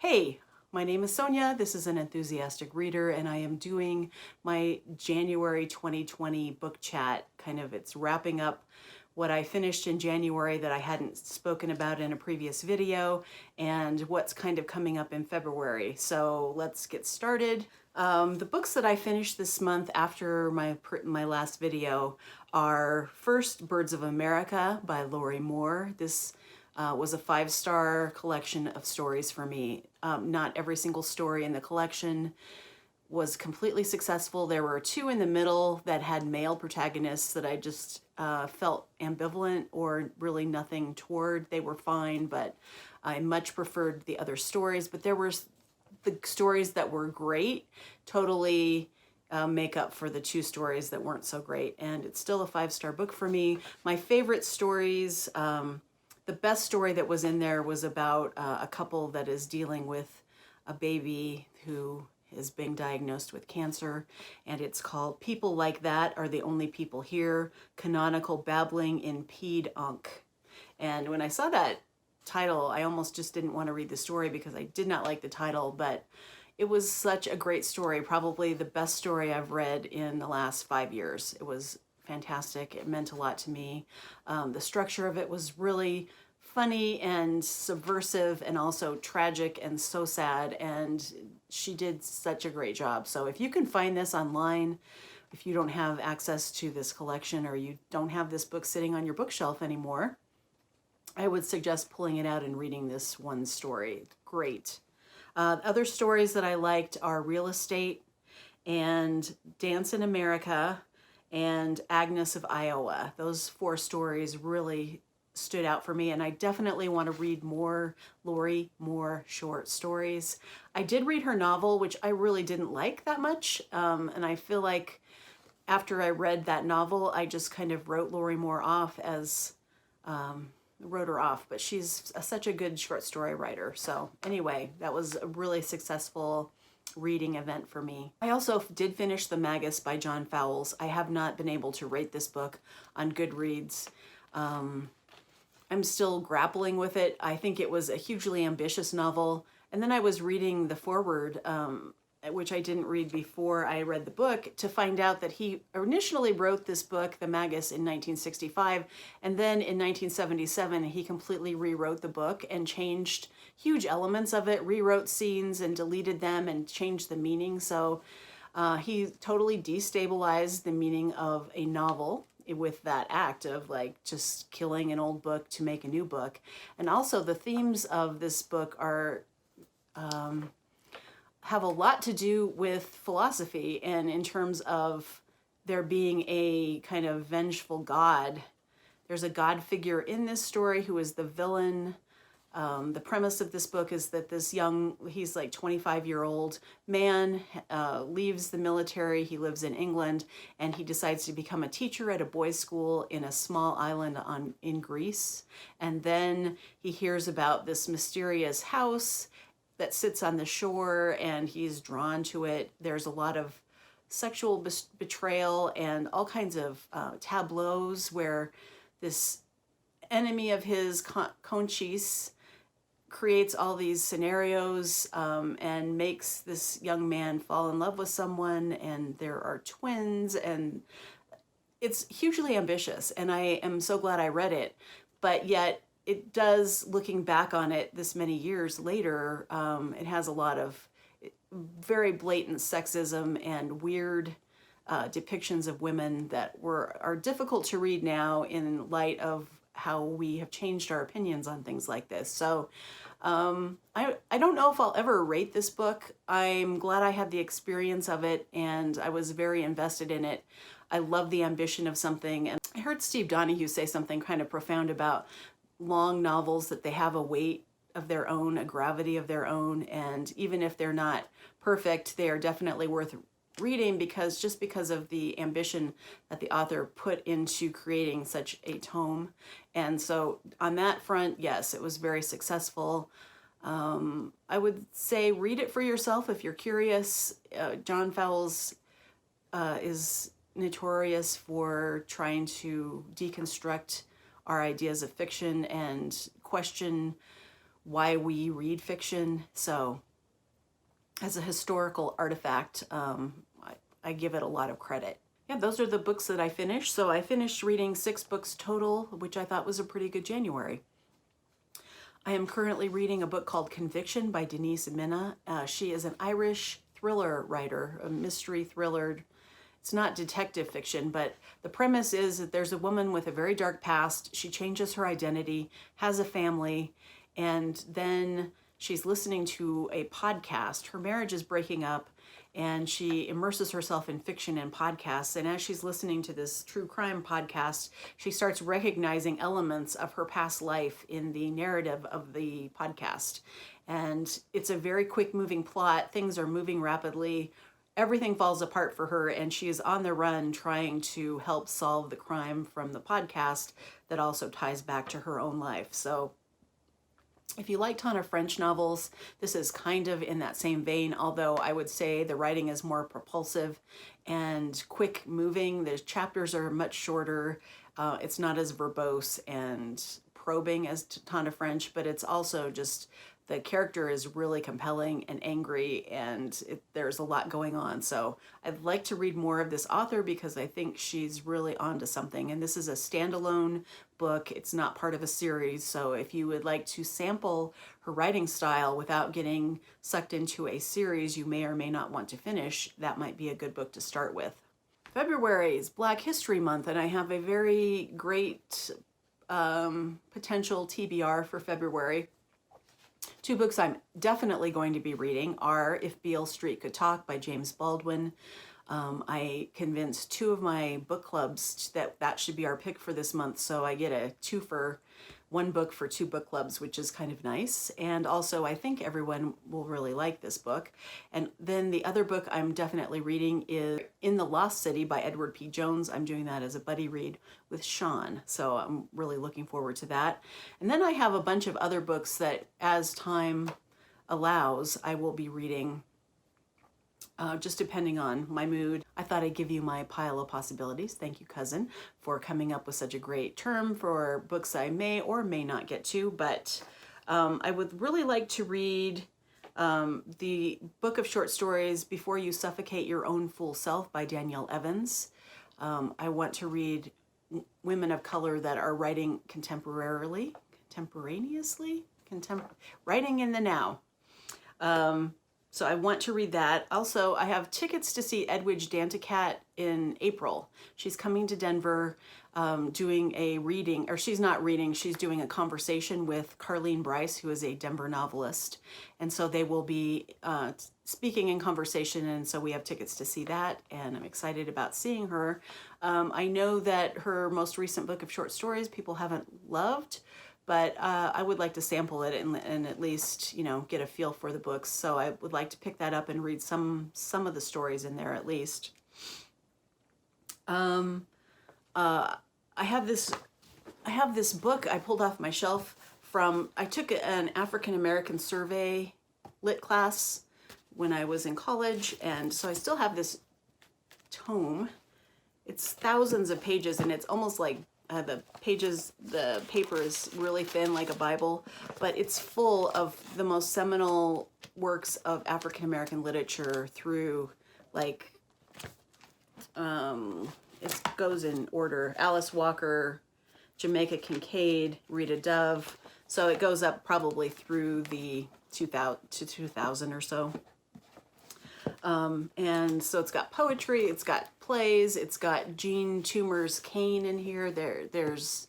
Hey, my name is Sonia. This is an enthusiastic reader, and I am doing my January 2020 book chat. It's wrapping up what I finished in January that I hadn't spoken about in a previous video, and what's kind of coming up in February. So let's get started. The books that I finished this month after my last video are first Birds of America by Lorrie Moore. This was a 5-star collection of stories for me. Not every single story in the collection was completely successful. There were 2 in the middle that had male protagonists that I just felt ambivalent or really nothing toward. They were fine, but I much preferred the other stories. But there were the stories that were great, totally make up for the 2 stories that weren't so great. And it's still a 5-star book for me. My favorite stories, the best story that was in there was about a couple that is dealing with a baby who is being diagnosed with cancer, and it's called People Like That Are the Only People Here, Canonical Babbling in Pede Unk. And when I saw that title, I almost just didn't want to read the story because I did not like the title, but it was such a great story, probably the best story I've read in the last 5 years. It was fantastic. It meant a lot to me. The structure of it was really funny and subversive and also tragic and so sad, and she did such a great job. So if you can find this online, if you don't have access to this collection or you don't have this book sitting on your bookshelf anymore, I would suggest pulling it out and reading this one story. Great. Other stories that I liked are Real Estate and Dance in America and Agnes of Iowa. Those 4 stories really stood out for me, and I definitely want to read more Lorrie Moore short stories. I did read her novel, which I really didn't like that much, and I feel like after I read that novel, I just kind of wrote Lorrie Moore off as, wrote her off, but she's such a good short story writer. So anyway, that was a really successful reading event for me. I also did finish The Magus by John Fowles. I have not been able to rate this book on Goodreads. I'm still grappling with it. I think it was a hugely ambitious novel. And then I was reading the foreword, which I didn't read before I read the book, to find out that he initially wrote this book, The Magus, in 1965. And then in 1977, he completely rewrote the book and changed huge elements of it, rewrote scenes and deleted them and changed the meaning. So he totally destabilized the meaning of a novel with that act of like just killing an old book to make a new book. And also the themes of this book are have a lot to do with philosophy, and in terms of there being a kind of vengeful god. There's a god figure in this story who is the villain. The premise of this book is that this he's like 25-year-old man, leaves the military. He lives in England, and he decides to become a teacher at a boys' school in a small island in Greece. And then he hears about this mysterious house that sits on the shore, and he's drawn to it. There's a lot of sexual betrayal and all kinds of tableaus where this enemy of his, Conchis, creates all these scenarios and makes this young man fall in love with someone, and there are twins, and it's hugely ambitious, and I am so glad I read it. But yet it does, looking back on it this many years later, it has a lot of very blatant sexism and weird depictions of women that are difficult to read now in light of how we have changed our opinions on things like this. So I don't know if I'll ever rate this book. I'm glad I had the experience of it, and I was very invested in it. I love the ambition of something. And I heard Steve Donahue say something kind of profound about long novels, that they have a weight of their own, a gravity of their own, and even if they're not perfect, they are definitely worth reading because of the ambition that the author put into creating such a tome. And so on that front, yes, it was very successful. I would say read it for yourself if you're curious. John Fowles is notorious for trying to deconstruct our ideas of fiction and question why we read fiction. So as a historical artifact, I give it a lot of credit. Yeah, those are the books that I finished. So I finished reading 6 books total, which I thought was a pretty good January. I am currently reading a book called Conviction by Denise and Mina. She is an Irish thriller writer, a mystery thriller. It's not detective fiction, but the premise is that there's a woman with a very dark past. She changes her identity, has a family, and then she's listening to a podcast. Her marriage is breaking up, and she immerses herself in fiction and podcasts. And as she's listening to this true crime podcast, she starts recognizing elements of her past life in the narrative of the podcast. And it's a very quick moving plot. Things are moving rapidly. Everything falls apart for her, and she is on the run trying to help solve the crime from the podcast that also ties back to her own life. So if you like Tana French novels, this is kind of in that same vein, although I would say the writing is more propulsive and quick moving. The chapters are much shorter. It's not as verbose and probing as Tana French, but it's also just, the character is really compelling and angry, and there's a lot going on. So I'd like to read more of this author because I think she's really onto something. And this is a standalone book. It's not part of a series. So if you would like to sample her writing style without getting sucked into a series you may or may not want to finish, that might be a good book to start with. February is Black History Month, and I have a very great potential TBR for February. 2 books I'm definitely going to be reading are If Beale Street Could Talk by James Baldwin. I convinced 2 of my book clubs that should be our pick for this month, so I get a 2 for 1 book for 2 book clubs, which is kind of nice. And also I think everyone will really like this book. And then the other book I'm definitely reading is In the Lost City by Edward P. Jones. I'm doing that as a buddy read with Sean, so I'm really looking forward to that. And then I have a bunch of other books that, as time allows, I will be reading, just depending on my mood. I thought I'd give you my pile of possibilities. Thank you, Kazen, for coming up with such a great term for books I may or may not get to, but I would really like to read the book of short stories Before You Suffocate Your Own Fool Self by Danielle Evans. I want to read women of color that are writing contemporaneously, writing in the now. So I want to read that. Also, I have tickets to see Edwidge Danticat in April. She's coming to Denver, doing a reading, or she's not reading, she's doing a conversation with Carleen Bryce, who is a Denver novelist. And so they will be speaking in conversation, and so we have tickets to see that, and I'm excited about seeing her. I know that her most recent book of short stories people haven't loved, but I would like to sample it and at least, you know, get a feel for the books. So I would like to pick that up and read some of the stories in there at least. I have this book I pulled off my shelf from, I took an African American survey lit class when I was in college, and so I still have this tome. It's thousands of pages, and it's almost like the paper is really thin like a Bible, but it's full of the most seminal works of African American literature through, like, it goes in order: Alice Walker, Jamaica Kincaid, Rita Dove. So it goes up probably through the 2000 or so. And so it's got poetry, it's got plays, it's got Jean Toomer's Cane in here. There's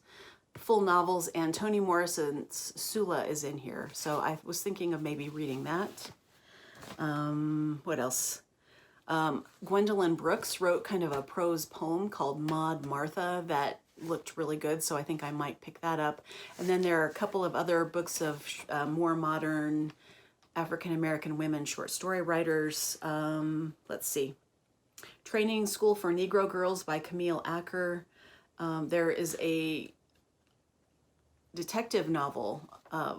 full novels, and Toni Morrison's Sula is in here. So I was thinking of maybe reading that. What else? Gwendolyn Brooks wrote kind of a prose poem called Maude Martha that looked really good, so I think I might pick that up. And then there are a couple of other books of more modern African-American women short story writers. Let's see. Training School for Negro Girls by Camille Acker. There is a detective novel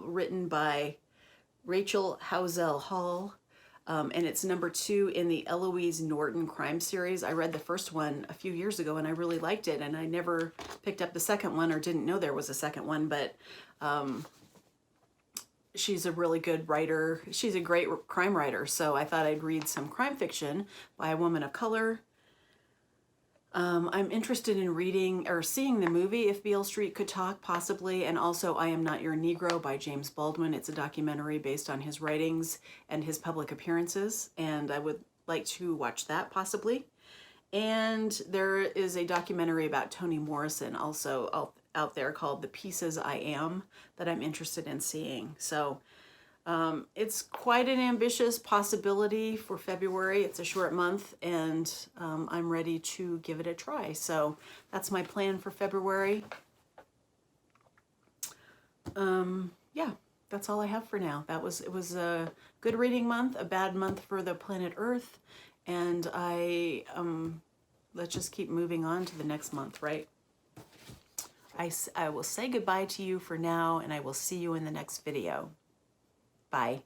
written by Rachel Housel Hall, and it's number 2 in the Eloise Norton crime series. I read the first one a few years ago and I really liked it, and I never picked up the second one or didn't know there was a second one, but she's a really good writer. She's a great crime writer, so I thought I'd read some crime fiction by a woman of color. I'm interested in reading or seeing the movie If Beale Street Could Talk, possibly, and also I Am Not Your Negro by James Baldwin. It's a documentary based on his writings and his public appearances, and I would like to watch that possibly. And there is a documentary about Toni Morrison also out there called The Pieces I Am that I'm interested in seeing. So it's quite an ambitious possibility for February. It's a short month, and I'm ready to give it a try. So that's my plan for February. Yeah, that's all I have for now. It was a good reading month, a bad month for the planet Earth, and let's just keep moving on to the next month, right? I will say goodbye to you for now, and I will see you in the next video. Bye.